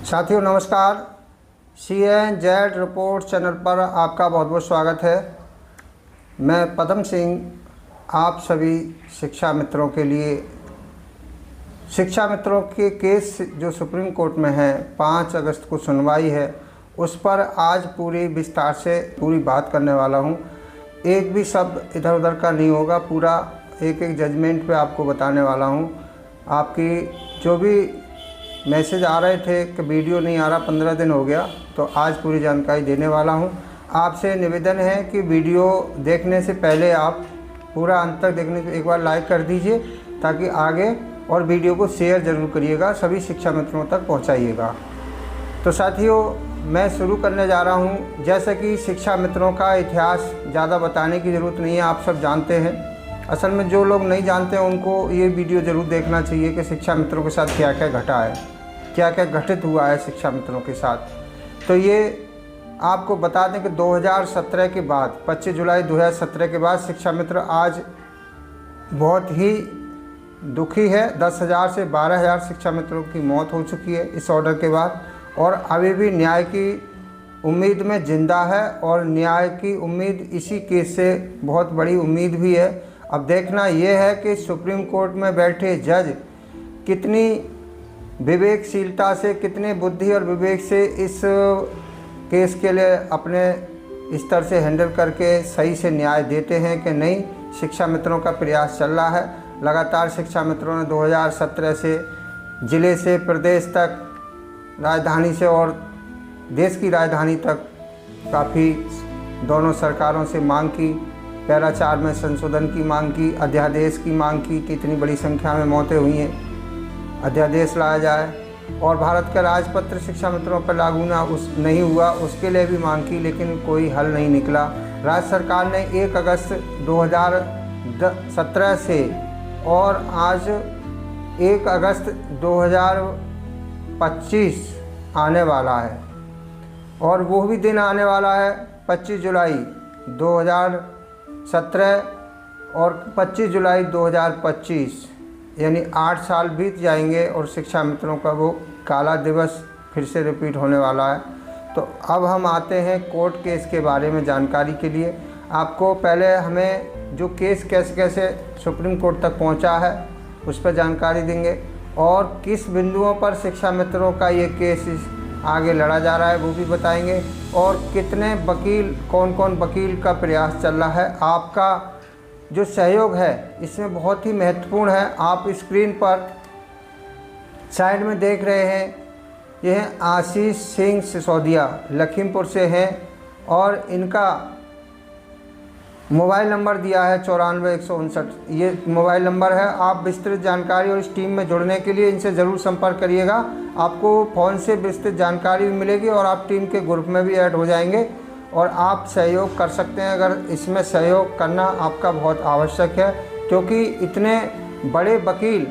साथियों नमस्कार। CNZ report channel पर आपका बहुत बहुत स्वागत है। मैं पदम सिंह आप सभी शिक्षा मित्रों के लिए शिक्षा मित्रों के केस जो सुप्रीम कोर्ट में है 5 अगस्त को सुनवाई है, उस पर आज पूरी विस्तार से पूरी बात करने वाला हूं। एक भी शब्द इधर उधर का नहीं होगा, पूरा एक एक जजमेंट पे आपको बताने वाला हूं। आपकी जो भी मैसेज आ रहे थे कि वीडियो नहीं आ रहा, 15 दिन हो गया, तो आज पूरी जानकारी देने वाला हूं। आपसे निवेदन है कि वीडियो देखने से पहले आप पूरा अंत तक देखने से एक बार लाइक कर दीजिए ताकि आगे, और वीडियो को शेयर ज़रूर करिएगा, सभी शिक्षा मित्रों तक पहुंचाइएगा। तो साथियों मैं शुरू करने जा रहा हूं। जैसे कि शिक्षा मित्रों का इतिहास ज़्यादा बताने की ज़रूरत नहीं है, आप सब जानते हैं। असल में जो लोग नहीं जानते हैं उनको ये वीडियो ज़रूर देखना चाहिए कि शिक्षा मित्रों के साथ क्या क्या घटा है, क्या क्या घटित हुआ है शिक्षा मित्रों के साथ। तो ये आपको बता दें कि 2017 के बाद 25 जुलाई 2017 के बाद शिक्षा मित्र आज बहुत ही दुखी है। 10,000 से 12,000 शिक्षा मित्रों की मौत हो चुकी है इस ऑर्डर के बाद, और अभी भी न्याय की उम्मीद में ज़िंदा है, और न्याय की उम्मीद इसी केस से बहुत बड़ी उम्मीद भी है। अब देखना यह है कि सुप्रीम कोर्ट में बैठे जज कितनी विवेकशीलता से, कितने बुद्धि और विवेक से इस केस के लिए अपने स्तर से हैंडल करके सही से न्याय देते हैं कि नहीं। शिक्षा मित्रों का प्रयास चल रहा है। लगातार शिक्षा मित्रों ने 2017 से ज़िले से प्रदेश तक, राजधानी से और देश की राजधानी तक काफ़ी दोनों सरकारों से मांग की। पैरा 4 में संशोधन की मांग की, अध्यादेश की मांग की कि इतनी बड़ी संख्या में मौतें हुई हैं, अध्यादेश लाया जाए, और भारत का राजपत्र शिक्षा मित्रों पर लागू नहीं हुआ, उसके लिए भी मांग की, लेकिन कोई हल नहीं निकला। राज्य सरकार ने 1 अगस्त 2017 से और आज 1 अगस्त 2025 आने वाला है, और वो भी दिन आने वाला है 25 जुलाई 2017 और 25 जुलाई 2025, यानी 8 साल बीत जाएंगे और शिक्षा मित्रों का वो काला दिवस फिर से रिपीट होने वाला है। तो अब हम आते हैं कोर्ट केस के बारे में जानकारी के लिए। आपको पहले हमें जो केस कैसे कैसे सुप्रीम कोर्ट तक पहुंचा है उस पर जानकारी देंगे, और किस बिंदुओं पर शिक्षा मित्रों का ये केस आगे लड़ा जा रहा है वो भी बताएंगे, और कितने वकील, कौन कौन वकील का प्रयास चल रहा है। आपका जो सहयोग है इसमें बहुत ही महत्वपूर्ण है। आप स्क्रीन पर साइड में देख रहे हैं, यह हैं आशीष सिंह सिसोदिया, लखीमपुर से हैं, और इनका मोबाइल नंबर दिया है 94 159, ये मोबाइल नंबर है। आप विस्तृत जानकारी और इस टीम में जुड़ने के लिए इनसे ज़रूर संपर्क करिएगा। आपको फ़ोन से विस्तृत जानकारी भी मिलेगी और आप टीम के ग्रुप में भी ऐड हो जाएंगे, और आप सहयोग कर सकते हैं। अगर इसमें सहयोग करना आपका बहुत आवश्यक है, क्योंकि इतने बड़े वकील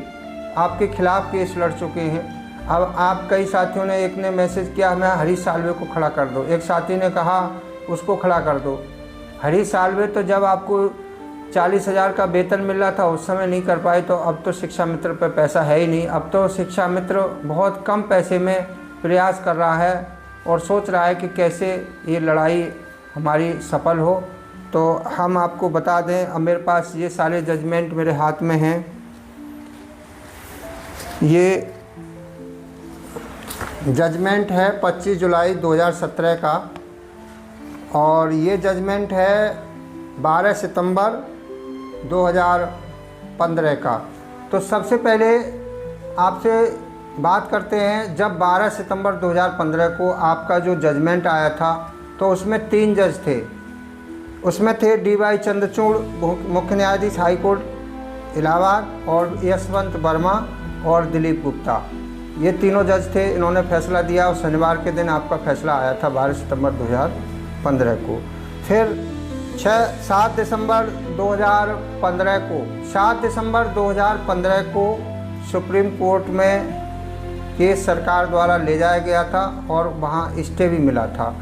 आपके खिलाफ़ केस लड़ चुके हैं। अब आप कई साथियों ने, एक ने मैसेज किया हमें हरीश साल्वे को खड़ा कर दो, एक साथी ने कहा उसको खड़ा कर दो। हरीश साल्वे तो जब आपको 40,000 का वेतन मिल रहा था उस समय नहीं कर पाए, तो अब तो शिक्षा मित्र पर पैसा है ही नहीं। अब तो शिक्षा मित्र बहुत कम पैसे में प्रयास कर रहा है और सोच रहा है कि कैसे ये लड़ाई हमारी सफल हो। तो हम आपको बता दें, अब मेरे पास ये सारे जजमेंट मेरे हाथ में हैं। ये जजमेंट है 25 जुलाई 2017 का, और ये जजमेंट है 12 सितंबर 2015 का। तो सबसे पहले आपसे बात करते हैं, जब 12 सितंबर 2015 को आपका जो जजमेंट आया था तो उसमें 3 जज थे। उसमें थे DY चंद्रचूड़ मुख्य न्यायाधीश हाई कोर्ट इलाहाबाद, और यशवंत वर्मा और दिलीप गुप्ता, ये तीनों जज थे। इन्होंने फैसला दिया और शनिवार के दिन आपका फैसला आया था 12 सितंबर 2015 को। फिर 7 दिसंबर 2015 को 7 दिसंबर 2015 को सुप्रीम कोर्ट में केस सरकार द्वारा ले जाया गया था और वहाँ स्टे भी मिला था।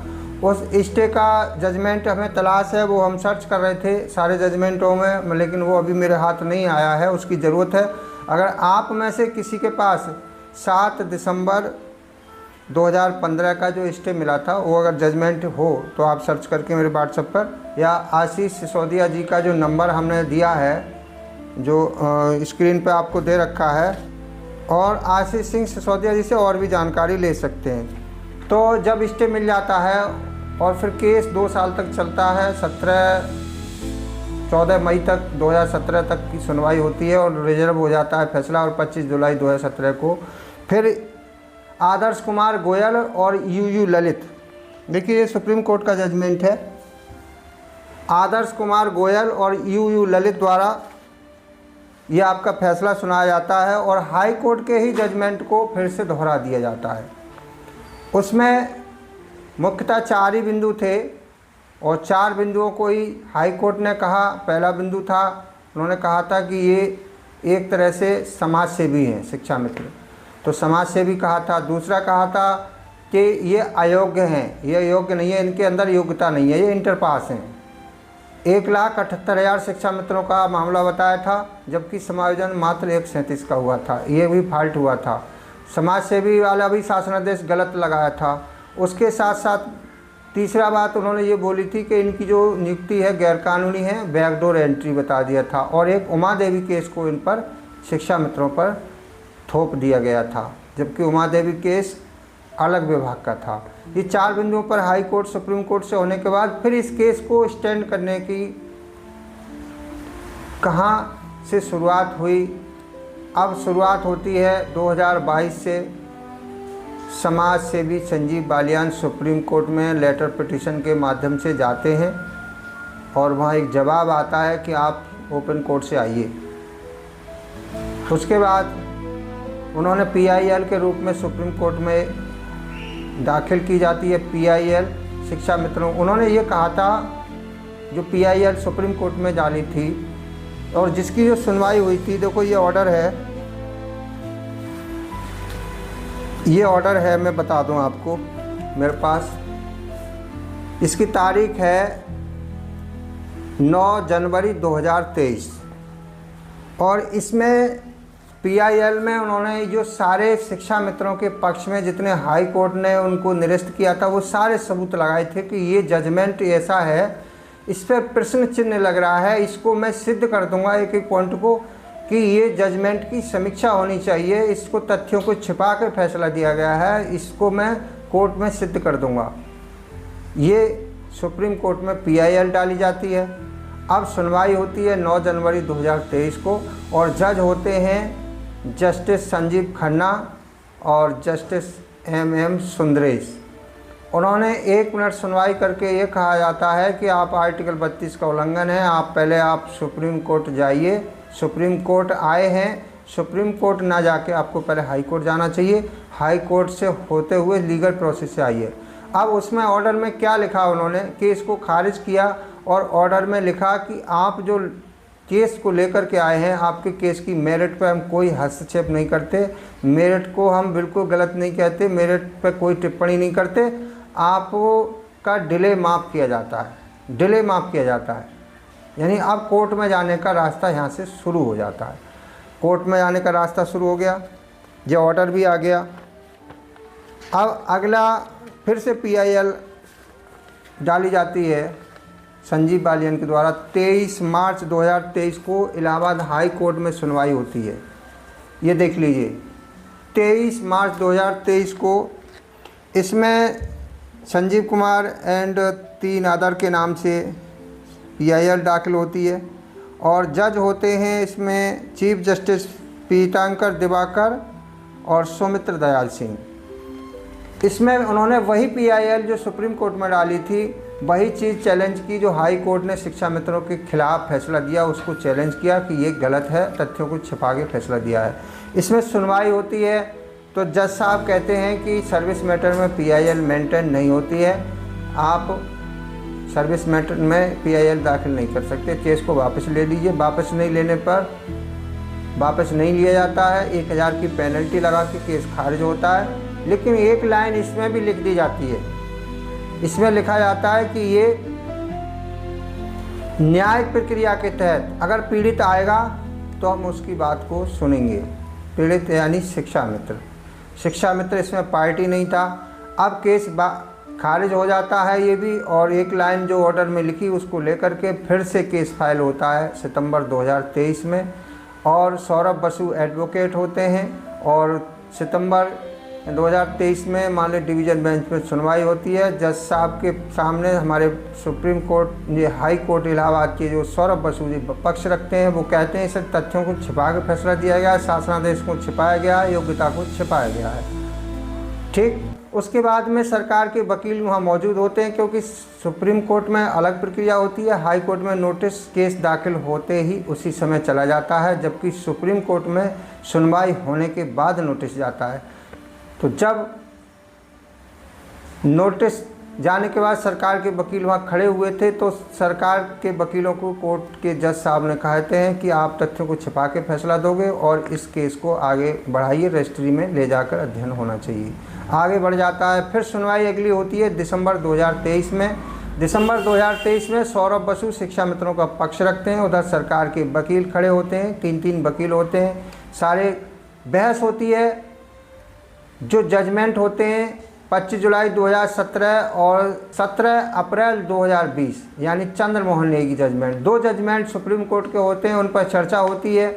उस स्टे का जजमेंट हमें तलाश है, वो हम सर्च कर रहे थे सारे जजमेंटों में, लेकिन वो अभी मेरे हाथ नहीं आया है, उसकी ज़रूरत है। अगर आप में से किसी के पास 7 दिसंबर 2015 का जो स्टे मिला था, वो अगर जजमेंट हो तो आप सर्च करके मेरे व्हाट्सएप पर, या आशीष सिसोदिया जी का जो नंबर हमने दिया है, जो स्क्रीन पे आपको दे रखा है, और आशीष सिंह सिसोदिया जी से और भी जानकारी ले सकते हैं। तो जब स्टे मिल जाता है और फिर केस 2 साल तक चलता है, 14 मई तक 2017 तक की सुनवाई होती है और रिजर्व हो जाता है फैसला, और 25 जुलाई 2017 को फिर आदर्श कुमार गोयल और यूयू ललित, देखिए ये सुप्रीम कोर्ट का जजमेंट है, आदर्श कुमार गोयल और यूयू ललित द्वारा ये आपका फैसला सुनाया जाता है और हाई कोर्ट के ही जजमेंट को फिर से दोहरा दिया जाता है। उसमें मुख्यतः 4 ही बिंदु थे और 4 बिंदुओं को ही हाई कोर्ट ने कहा। पहला बिंदु था, उन्होंने कहा था कि ये एक तरह से समाज सेवी हैं शिक्षा मित्र, तो समाज सेवी कहा था। दूसरा कहा था कि ये अयोग्य हैं, ये योग्य नहीं है, इनके अंदर योग्यता नहीं है, ये इंटर पास हैं। 1,78,000 शिक्षा मित्रों का मामला बताया था, जबकि समायोजन मात्र 137 का हुआ था, ये भी फॉल्ट हुआ था। समाज सेवी वाला भी शासनादेश गलत लगाया था। उसके साथ साथ तीसरा बात उन्होंने ये बोली थी कि इनकी जो नियुक्ति है गैरकानूनी है, बैकडोर एंट्री बता दिया था, और एक उमा देवी केस को इन पर शिक्षा मित्रों पर थोप दिया गया था, जबकि उमा देवी केस अलग विभाग का था। ये 4 बिंदुओं पर हाई कोर्ट सुप्रीम कोर्ट से होने के बाद फिर इस केस को स्टैंड करने की कहाँ से शुरुआत हुई? अब शुरुआत होती है 2022 से। समाज सेवी संजीव बालियान सुप्रीम कोर्ट में लेटर पिटीशन के माध्यम से जाते हैं और वहाँ एक जवाब आता है कि आप ओपन कोर्ट से आइए। उसके बाद उन्होंने PIL के रूप में सुप्रीम कोर्ट में दाखिल की जाती है। PIL शिक्षा मित्रों, उन्होंने ये कहा था, जो PIL सुप्रीम कोर्ट में डाली थी और जिसकी जो सुनवाई हुई थी, देखो ये ऑर्डर है, ये ऑर्डर है, मैं बता दूं आपको, मेरे पास इसकी तारीख है 9 जनवरी 2023 और इसमें PIL में उन्होंने जो सारे शिक्षा मित्रों के पक्ष में जितने हाई कोर्ट ने उनको निरस्त किया था, वो सारे सबूत लगाए थे कि ये जजमेंट ऐसा है, इस पर प्रश्न चिन्ह लग रहा है, इसको मैं सिद्ध कर दूंगा एक एक पॉइंट को कि ये जजमेंट की समीक्षा होनी चाहिए, इसको तथ्यों को छिपा के फैसला दिया गया है, इसको मैं कोर्ट में सिद्ध कर दूंगा। ये सुप्रीम कोर्ट में PIL डाली जाती है। अब सुनवाई होती है 9 जनवरी 2023 को और जज होते हैं जस्टिस संजीव खन्ना और जस्टिस MM सुंदरेश। उन्होंने 1 मिनट सुनवाई करके ये कहा जाता है कि आप आर्टिकल 32 का उल्लंघन है, आप सुप्रीम कोर्ट जाइए। सुप्रीम कोर्ट आए हैं, सुप्रीम कोर्ट ना जाके आपको पहले हाई कोर्ट जाना चाहिए, हाई कोर्ट से होते हुए लीगल प्रोसेस से आइए। अब उसमें ऑर्डर में क्या लिखा उन्होंने कि इसको खारिज किया और ऑर्डर में लिखा कि आप जो केस को लेकर के आए हैं, आपके केस की मेरिट पर हम कोई हस्तक्षेप नहीं करते, मेरिट को हम बिल्कुल गलत नहीं कहते, मेरिट पर कोई टिप्पणी नहीं करते, आपका डिले माफ़ किया जाता है, डिले माफ़ किया जाता है। यानी अब कोर्ट में जाने का रास्ता यहाँ से शुरू हो जाता है। कोर्ट में जाने का रास्ता शुरू हो गया, ये ऑर्डर भी आ गया। अब अगला फिर से PIL डाली जाती है संजीव बालियान के द्वारा। 23 मार्च 2023 को इलाहाबाद हाई कोर्ट में सुनवाई होती है। ये देख लीजिए 23 मार्च 2023 को इसमें संजीव कुमार एंड 3 अदर के नाम से PIL दाखिल होती है और जज होते हैं इसमें चीफ जस्टिस पीतांकर दिवाकर और सौमित्र दयाल सिंह। इसमें उन्होंने वही PIL जो सुप्रीम कोर्ट में डाली थी, वही चीज़ चैलेंज की जो हाई कोर्ट ने शिक्षा मित्रों के खिलाफ फैसला दिया, उसको चैलेंज किया कि ये गलत है, तथ्यों को छिपा के फैसला दिया है। इसमें सुनवाई होती है तो जज साहब कहते हैं कि सर्विस मैटर में PIL मेंटेन नहीं होती है, आप सर्विस मैटर में PIL दाखिल नहीं कर सकते, केस को वापस ले लीजिए। वापस नहीं लेने पर वापस नहीं लिया जाता है, 1000 की पेनल्टी लगा के केस खारिज होता है। लेकिन एक लाइन इसमें भी लिख दी जाती है, इसमें लिखा जाता है कि ये न्यायिक प्रक्रिया के तहत अगर पीड़ित आएगा तो हम उसकी बात को सुनेंगे। पीड़ित यानी शिक्षा मित्र, शिक्षा मित्र इसमें पार्टी नहीं था। अब केस खारिज हो जाता है ये भी, और एक लाइन जो ऑर्डर में लिखी उसको लेकर के फिर से केस फाइल होता है सितंबर 2023 में, और सौरभ बसु एडवोकेट होते हैं और सितंबर 2023 में माननीय डिवीज़न बेंच में सुनवाई होती है। जज साहब के सामने हमारे सुप्रीम कोर्ट ये हाई कोर्ट इलाहाबाद के जो सौरभ बसु जी पक्ष रखते हैं, वो कहते हैं इस तथ्यों को छिपा के फैसला दिया गया है, शासनादेश को छिपाया गया है, योग्यता को छिपाया गया है। ठीक, उसके बाद में सरकार के वकील वहाँ मौजूद होते हैं, क्योंकि सुप्रीम कोर्ट में अलग प्रक्रिया होती है, हाई कोर्ट में नोटिस केस दाखिल होते ही उसी समय चला जाता है, जबकि सुप्रीम कोर्ट में सुनवाई होने के बाद नोटिस जाता है। तो जब नोटिस जाने के बाद सरकार के वकील वहाँ खड़े हुए थे, तो सरकार के वकीलों को कोर्ट के जज साहब ने कहते हैं कि आप तथ्यों को छिपा के फैसला दोगे और इस केस को आगे बढ़ाइए, रजिस्ट्री में ले जाकर अध्ययन होना चाहिए। आगे बढ़ जाता है। फिर सुनवाई अगली होती है दिसंबर 2023 में। दिसंबर 2023 में सौरभ बसु शिक्षा मित्रों का पक्ष रखते हैं, उधर सरकार के वकील खड़े होते हैं, 3 वकील होते हैं, सारे बहस होती है। जो जजमेंट होते हैं 25 जुलाई 2017 और 17 अप्रैल 2020, यानी Chandramohan Negi judgment, 2 judgment Supreme Court के होते हैं, उन पर चर्चा होती है।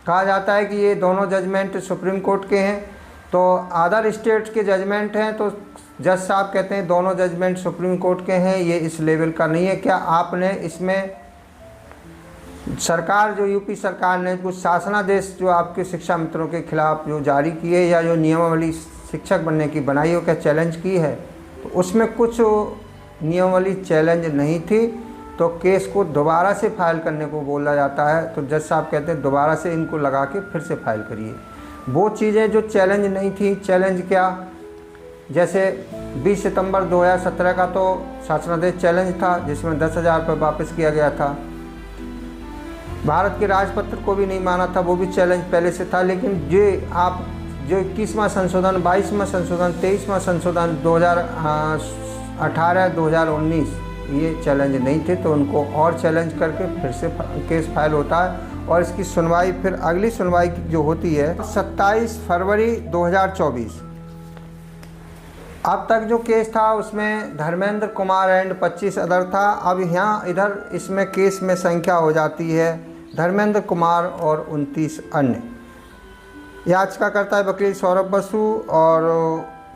कहा जाता है कि ये दोनों जजमेंट सुप्रीम कोर्ट के हैं, तो अदर स्टेट्स के जजमेंट हैं, तो जज साहब कहते हैं दोनों जजमेंट सुप्रीम कोर्ट के हैं, ये इस लेवल का नहीं है। क्या आपने इसमें सरकार जो यूपी सरकार ने कुछ शासनादेश जो आपके शिक्षा मित्रों के खिलाफ जो जारी किए या जो नियमावली शिक्षक बनने की बनाई हो, क्या चैलेंज की है? तो उसमें कुछ नियमावली चैलेंज नहीं थी, तो केस को दोबारा से फाइल करने को बोला जाता है। तो जज साहब कहते हैं दोबारा से इनको लगा के फिर से फाइल करिए। वो चीज़ें जो चैलेंज नहीं थी, चैलेंज क्या, जैसे 20 सितंबर 2017 का तो शासनादेश चैलेंज था, जिसमें 10,000 रुपये वापस किया गया था। भारत के राजपत्र को भी नहीं माना था, वो भी चैलेंज पहले से था। लेकिन ये आप जो 21वां संशोधन, 22वां संशोधन, 23वां संशोधन 2018-2019 ये चैलेंज नहीं थे, तो उनको और चैलेंज करके फिर से केस फाइल होता है। और इसकी सुनवाई फिर अगली सुनवाई जो होती है 27 फरवरी 2024। अब तक जो केस था उसमें धर्मेंद्र कुमार एंड 25 अदर था। अब यहाँ इधर इसमें केस में संख्या हो जाती है धर्मेंद्र कुमार और 29 अन्य। याचिका करता है वकील सौरभ बसु, और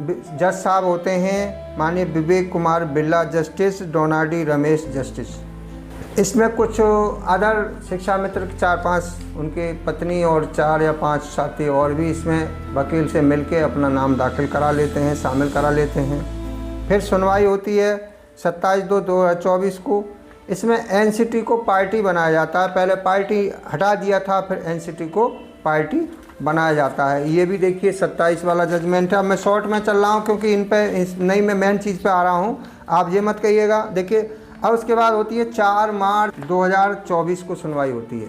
जज साहब होते हैं माननीय विवेक कुमार बिरला जस्टिस, डोनाडी रमेश जस्टिस। इसमें कुछ अदर शिक्षा मित्र 4-5 उनके पत्नी और 4 या 5 साथी और भी इसमें वकील से मिलके अपना नाम दाखिल करा लेते हैं, शामिल करा लेते हैं। फिर सुनवाई होती है 27/2/2024 को। इसमें एनसीटी को पार्टी बनाया जाता है, पहले पार्टी हटा दिया था, फिर एनसीटी को पार्टी बनाया जाता है। ये भी देखिए 27 वाला जजमेंट है। अब मैं शॉर्ट में चल रहा हूँ क्योंकि इन पे नहीं, मैं मेन चीज़ पे आ रहा हूँ, आप ये मत कहिएगा। देखिए अब उसके बाद होती है 4 मार्च 2024 को सुनवाई होती है।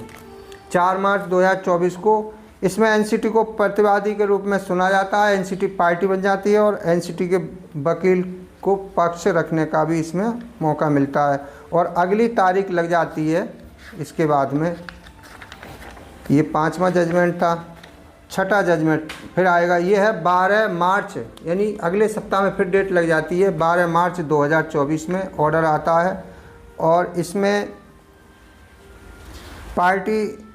4 मार्च 2024 को इसमें एनसीटी को प्रतिवादी के रूप में सुना जाता है, एनसीटी पार्टी बन जाती है और एनसीटी के वकील को पक्ष रखने का भी इसमें मौका मिलता है। और अगली तारीख लग जाती है इसके बाद में, ये 5वां जजमेंट था। 6ठा जजमेंट फिर आएगा, ये है 12 मार्च, यानी अगले सप्ताह में फिर डेट लग जाती है। 12 मार्च 2024 में ऑर्डर आता है और इसमें पार्टी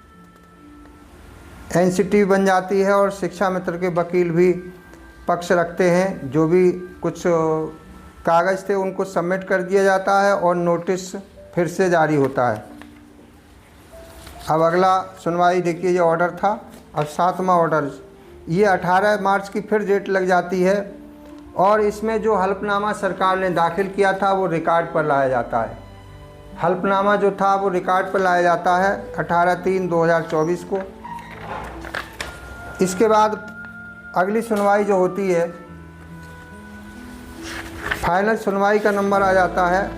एनसीटी बन जाती है और शिक्षा मित्र के वकील भी पक्ष रखते हैं। जो भी कुछ कागज़ थे उनको सबमिट कर दिया जाता है और नोटिस फिर से जारी होता है। अब अगला सुनवाई देखिए, ये ऑर्डर था। अब 7वां ऑर्डर, ये 18 मार्च की फिर डेट लग जाती है और इसमें जो हल्फनामा सरकार ने दाखिल किया था वो रिकॉर्ड पर लाया जाता है। हल्फनामा जो था वो रिकॉर्ड पर लाया जाता है 18/3/2024 को। इसके बाद अगली सुनवाई जो होती है, फाइनल सुनवाई का नंबर आ जाता है,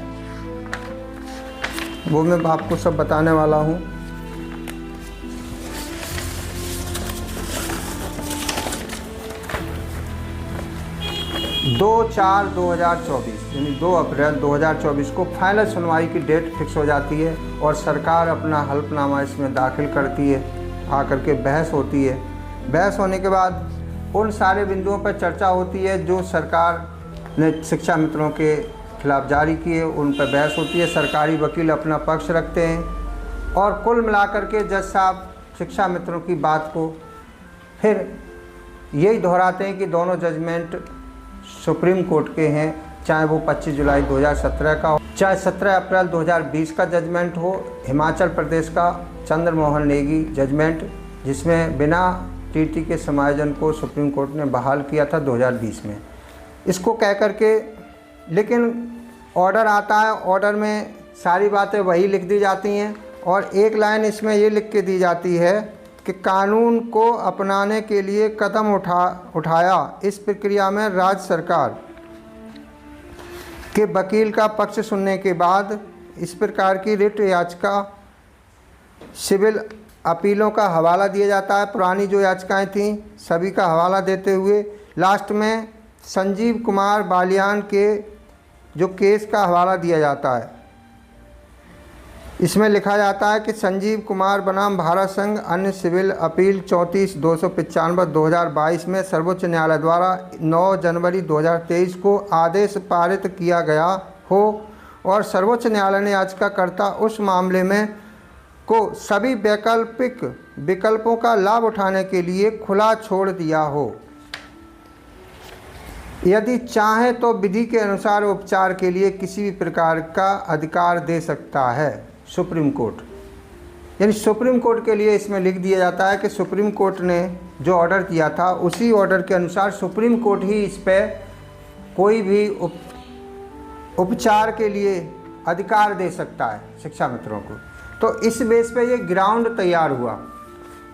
वो मैं आपको सब बताने वाला हूँ। 2/4/2024 यानी 2 अप्रैल 2024 को फाइनल सुनवाई की डेट फिक्स हो जाती है और सरकार अपना हल्फनामा इसमें दाखिल करती है। आकर के बहस होती है। बहस होने के बाद उन सारे बिंदुओं पर चर्चा होती है जो सरकार ने शिक्षा मित्रों के खिलाफ जारी किए, उन पर बहस होती है, सरकारी वकील अपना पक्ष रखते हैं और कुल मिलाकर के जज साहब शिक्षा मित्रों की बात को फिर यही दोहराते हैं कि दोनों जजमेंट सुप्रीम कोर्ट के हैं, चाहे वो 25 जुलाई 2017 का हो, चाहे 17 अप्रैल 2020 का जजमेंट हो, हिमाचल प्रदेश का चंद्र मोहन नेगी जजमेंट जिसमें बिना टीटी के समायोजन को सुप्रीम कोर्ट ने बहाल किया था 2020 में। इसको कह कर के लेकिन ऑर्डर आता है, ऑर्डर में सारी बातें वही लिख दी जाती हैं और एक लाइन इसमें ये लिख के दी जाती है कि कानून को अपनाने के लिए कदम उठाया। इस प्रक्रिया में राज्य सरकार के वकील का पक्ष सुनने के बाद इस प्रकार की रिट याचिका सिविल अपीलों का हवाला दिया जाता है। पुरानी जो याचिकाएं थीं सभी का हवाला देते हुए लास्ट में संजीव कुमार बालियान के जो केस का हवाला दिया जाता है। इसमें लिखा जाता है कि संजीव कुमार बनाम भारत संघ अन्य सिविल अपील 34-295/2022 में सर्वोच्च न्यायालय द्वारा 9 जनवरी 2023 को आदेश पारित किया गया हो और सर्वोच्च न्यायालय ने याचिकाकर्ता उस मामले में को सभी वैकल्पिक विकल्पों का लाभ उठाने के लिए खुला छोड़ दिया हो। यदि चाहे तो विधि के अनुसार उपचार के लिए किसी भी प्रकार का अधिकार दे सकता है सुप्रीम कोर्ट। यानी सुप्रीम कोर्ट के लिए इसमें लिख दिया जाता है कि सुप्रीम कोर्ट ने जो ऑर्डर किया था उसी ऑर्डर के अनुसार सुप्रीम कोर्ट ही इस पर कोई भी उपचार के लिए अधिकार दे सकता है शिक्षा मित्रों को। तो इस बेस पे ये ग्राउंड तैयार हुआ।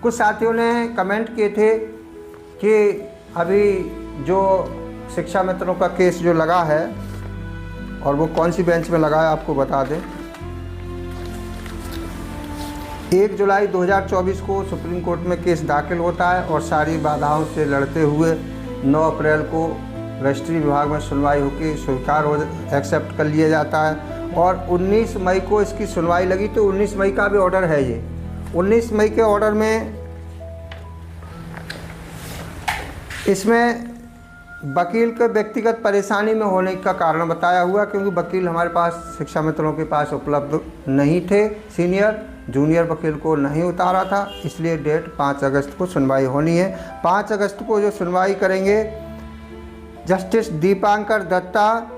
कुछ साथियों ने कमेंट किए थे कि अभी जो शिक्षा मित्रों का केस जो लगा है और वो कौन सी बेंच में लगा है आपको बता दें। 1 जुलाई 2024 को सुप्रीम कोर्ट में केस दाखिल होता है और सारी बाधाओं से लड़ते हुए 9 अप्रैल को रजिस्ट्री विभाग में सुनवाई होकर स्वीकार हो एक्सेप्ट कर लिया जाता है और 19 मई को इसकी सुनवाई लगी। तो 19 मई का भी ऑर्डर है ये। 19 मई के ऑर्डर में इसमें वकील के व्यक्तिगत परेशानी में होने का कारण बताया हुआ, क्योंकि वकील हमारे पास शिक्षा मित्रों के पास उपलब्ध नहीं थे, सीनियर जूनियर वकील को नहीं उतारा था, इसलिए डेट 5 अगस्त को सुनवाई होनी है। 5 अगस्त को जो सुनवाई करेंगे जस्टिस दीपांकर दत्ता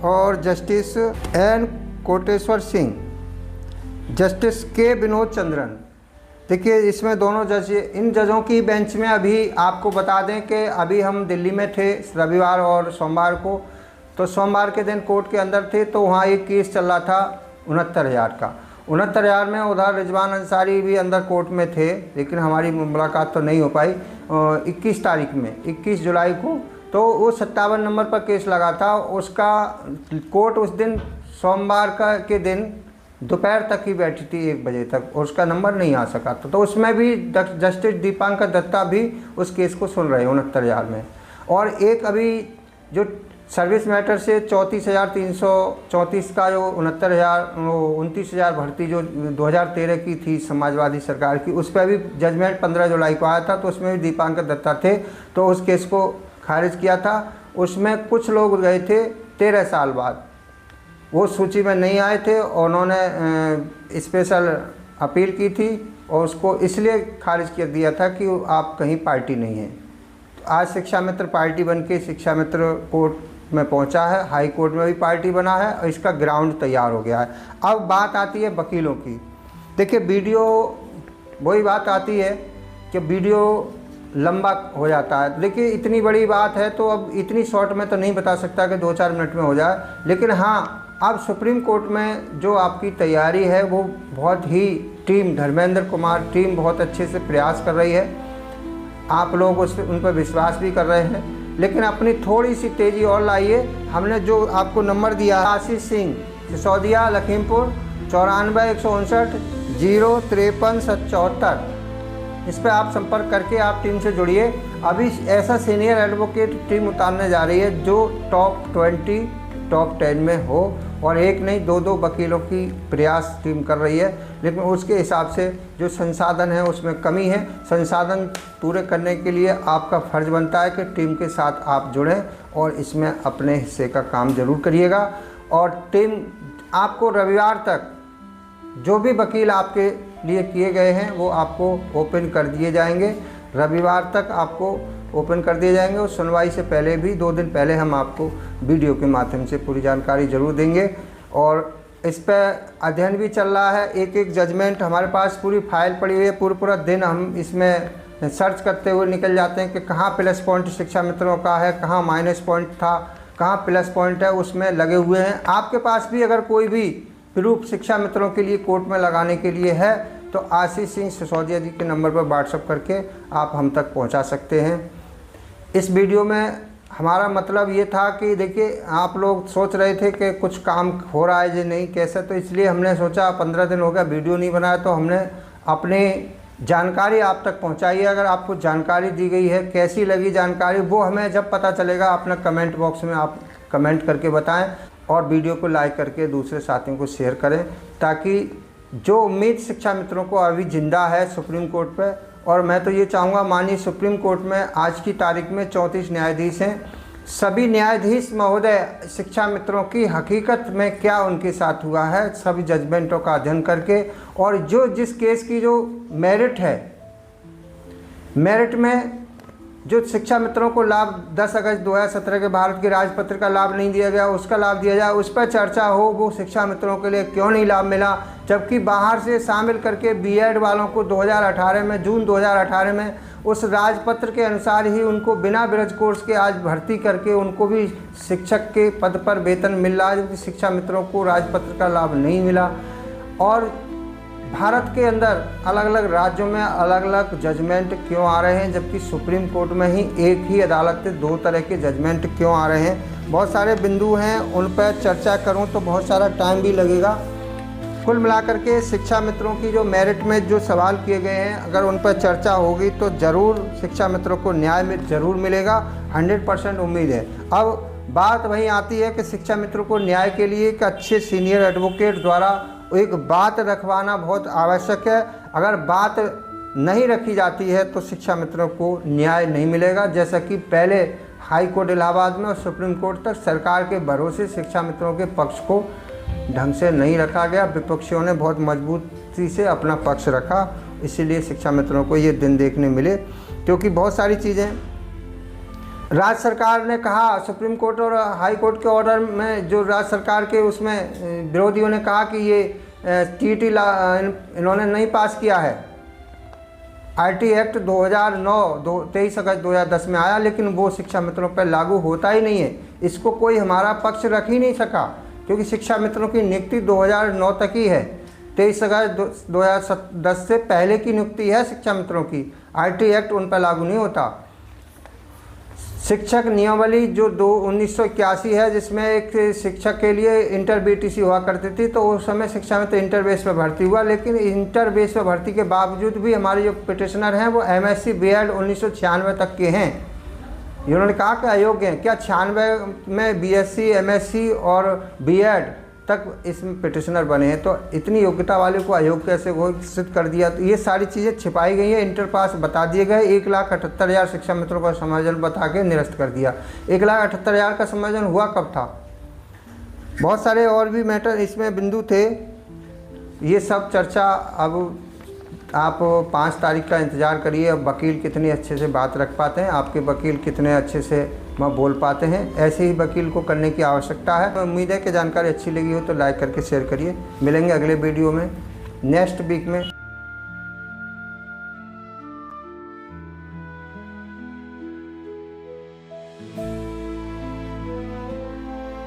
और justice N Koteshwar Singh, justice K Vinod Chandran. देखिए इसमें दोनों जज, इन जजों की बेंच में अभी आपको बता दें कि अभी हम दिल्ली में थे रविवार और सोमवार को, तो सोमवार के दिन कोर्ट के अंदर थे तो वहाँ एक केस चल रहा था 69,000 का। 69,000 में उधर रिजवान अंसारी भी अंदर कोर्ट में थे, लेकिन हमारी मुलाकात तो नहीं हो पाई। 21 तारीख में 21 जुलाई को तो वो 57 नंबर पर केस लगा था। उसका कोर्ट उस दिन सोमवार के दिन दोपहर तक ही बैठी थी 1 बजे तक और उसका नंबर नहीं आ सका था। तो उसमें भी जस्टिस दीपांकर दत्ता भी उस केस को सुन रहे हैं 69,000 में। और एक अभी जो सर्विस मैटर से 34,334 का जो 29,000 भर्ती जो 2013 की थी समाजवादी सरकार की, उस पर भी जजमेंट 15 जुलाई को आया था। तो उसमें भी दीपांकर दत्ता थे तो उस केस को खारिज किया था। उसमें कुछ लोग गए थे 13 साल बाद, वो सूची में नहीं आए थे, उन्होंने स्पेशल अपील की थी और उसको इसलिए खारिज कर दिया था कि आप कहीं पार्टी नहीं है। तो आज शिक्षा मित्र पार्टी बन के शिक्षा मित्र कोर्ट में पहुंचा है, हाई कोर्ट में भी पार्टी बना है और इसका ग्राउंड तैयार हो गया है। अब बात आती है वकीलों की। देखिए वीडियो वही बात आती है कि वीडियो लंबा हो जाता है। देखिए इतनी बड़ी बात है तो अब इतनी शॉर्ट में तो नहीं बता सकता कि 2-4 मिनट में हो जाए, लेकिन हाँ अब सुप्रीम कोर्ट में जो आपकी तैयारी है वो बहुत ही टीम धर्मेंद्र कुमार टीम बहुत अच्छे से प्रयास कर रही है। आप लोग उन पर विश्वास भी कर रहे हैं, लेकिन अपनी थोड़ी सी तेज़ी और लाइए। हमने जो आपको नंबर दिया आशीष सिंह सिसोदिया लखीमपुर 94 159 053 774, इस पर आप संपर्क करके आप टीम से जुड़िए। अभी ऐसा सीनियर एडवोकेट टीम उतारने जा रही है जो टॉप 20 टॉप 10 में हो और एक नहीं 2-2 वकीलों की प्रयास टीम कर रही है, लेकिन उसके हिसाब से जो संसाधन है उसमें कमी है। संसाधन पूरे करने के लिए आपका फ़र्ज़ बनता है कि टीम के साथ आप जुड़ें और इसमें अपने हिस्से का काम ज़रूर करिएगा। और टीम आपको रविवार तक जो भी वकील आपके लिए किए गए हैं वो आपको ओपन कर दिए जाएंगे। रविवार तक आपको ओपन कर दिए जाएंगे और सुनवाई से पहले भी 2 दिन पहले हम आपको वीडियो के माध्यम से पूरी जानकारी ज़रूर देंगे। और इस पर अध्ययन भी चल रहा है, एक जजमेंट हमारे पास पूरी फाइल पड़ी हुई है। पूरा दिन हम इसमें सर्च करते हुए निकल जाते हैं कि कहाँ प्लस पॉइंट शिक्षा मित्रों का है, कहाँ माइनस पॉइंट था, कहाँ प्लस पॉइंट है, उसमें लगे हुए हैं। आपके पास भी अगर कोई भी प्रूफ शिक्षा मित्रों के लिए कोर्ट में लगाने के लिए है तो आशीष सिंह सिसोदिया जी के नंबर पर व्हाट्सएप करके आप हम तक पहुंचा सकते हैं। इस वीडियो में हमारा मतलब ये था कि देखिए, आप लोग सोच रहे थे कि कुछ काम हो रहा है जी नहीं कैसे, तो इसलिए हमने सोचा 15 दिन हो गया वीडियो नहीं बनाया, तो हमने अपनी जानकारी आप तक पहुंचाई है। अगर आपको जानकारी दी गई है, कैसी लगी जानकारी, वो हमें जब पता चलेगा अपना कमेंट बॉक्स में आप कमेंट करके बताएं और वीडियो को लाइक करके दूसरे साथियों को शेयर करें, ताकि जो उम्मीद शिक्षा मित्रों को अभी जिंदा है सुप्रीम कोर्ट पे। और मैं तो ये चाहूँगा, माननीय सुप्रीम कोर्ट में आज की तारीख में 34 न्यायाधीश हैं। सभी न्यायाधीश महोदय शिक्षा मित्रों की हकीकत में क्या उनके साथ हुआ है सभी जजमेंटों का अध्ययन करके, और जो जिस केस की जो मेरिट है, मेरिट में जो शिक्षा मित्रों को लाभ 10 अगस्त 2017 के भारत के राजपत्र का लाभ नहीं दिया गया, उसका लाभ दिया जाए, उस पर चर्चा हो। वो शिक्षा मित्रों के लिए क्यों नहीं लाभ मिला, जबकि बाहर से शामिल करके बीएड वालों को 2018 में, जून 2018 में उस राजपत्र के अनुसार ही उनको बिना ब्रज कोर्स के आज भर्ती करके उनको भी शिक्षक के पद पर वेतन मिल रहा है, जबकि शिक्षा मित्रों को राजपत्र का लाभ नहीं मिला। और भारत के अंदर अलग अलग राज्यों में अलग अलग जजमेंट क्यों आ रहे हैं, जबकि सुप्रीम कोर्ट में ही एक ही अदालत से 2 तरह के जजमेंट क्यों आ रहे हैं। बहुत सारे बिंदु हैं, उन पर चर्चा करूं तो बहुत सारा टाइम भी लगेगा। कुल मिलाकर के शिक्षा मित्रों की जो मेरिट में जो सवाल किए गए हैं, अगर उन पर चर्चा होगी तो ज़रूर शिक्षा मित्रों को न्याय ज़रूर मिलेगा, 100% उम्मीद है। अब बात वहीं आती है कि शिक्षा मित्रों को न्याय के लिए एक अच्छे सीनियर एडवोकेट द्वारा एक बात रखवाना बहुत आवश्यक है। अगर बात नहीं रखी जाती है तो शिक्षा मित्रों को न्याय नहीं मिलेगा, जैसा कि पहले हाई कोर्ट इलाहाबाद में और सुप्रीम कोर्ट तक सरकार के भरोसे शिक्षा मित्रों के पक्ष को ढंग से नहीं रखा गया। विपक्षियों ने बहुत मजबूती से अपना पक्ष रखा, इसीलिए शिक्षा मित्रों को ये दिन देखने मिले। क्योंकि बहुत सारी चीज़ें राज्य सरकार ने कहा, सुप्रीम कोर्ट और हाई कोर्ट के ऑर्डर में जो राज्य सरकार के उसमें विरोधियों ने कहा कि ये टीटी इन्होंने नहीं पास किया है। आईटी एक्ट 2009 23 अगस्त 2010 में आया, लेकिन वो शिक्षा मित्रों पर लागू होता ही नहीं है। इसको कोई हमारा पक्ष रख ही नहीं सका, क्योंकि शिक्षा मित्रों की नियुक्ति 2009 तक ही है। 23 अगस्त 2010 से पहले की नियुक्ति है शिक्षा मित्रों की। आईटी एक्ट उन पर लागू नहीं होता। शिक्षक नियमावली जो 1981 है, जिसमें एक शिक्षक के लिए इंटर बीटीसी हुआ करती थी, तो उस समय शिक्षा मित्र इंटर बेस पर भर्ती हुआ। लेकिन इंटर बेस पर भर्ती के बावजूद भी हमारे जो पिटिशनर हैं वो एमएससी बीएड 1996 तक के हैं। इन्होंने कहा कि अयोग्य हैं। क्या 96 में बीएससी, एमएससी और बीएड तक इसमें पिटिशनर बने हैं, तो इतनी योग्यता वाले को अयोग्य कैसे घोषित कर दिया। तो ये सारी चीज़ें छिपाई गई हैं। इंटर पास बता दिए गए, 1,78,000 शिक्षा मित्रों का समायोजन बता के निरस्त कर दिया। 1,78,000 का समायोजन हुआ कब था। बहुत सारे और भी मैटर इसमें बिंदु थे, ये सब चर्चा अब आप 5 तारीख का इंतज़ार करिए। अब वकील कितने अच्छे से बात रख पाते हैं, आपके वकील कितने अच्छे से बोल पाते हैं, ऐसे ही वकील को करने की आवश्यकता है। उम्मीद है कि जानकारी अच्छी लगी हो तो लाइक करके शेयर करिए। मिलेंगे अगले वीडियो में नेक्स्ट वीक में।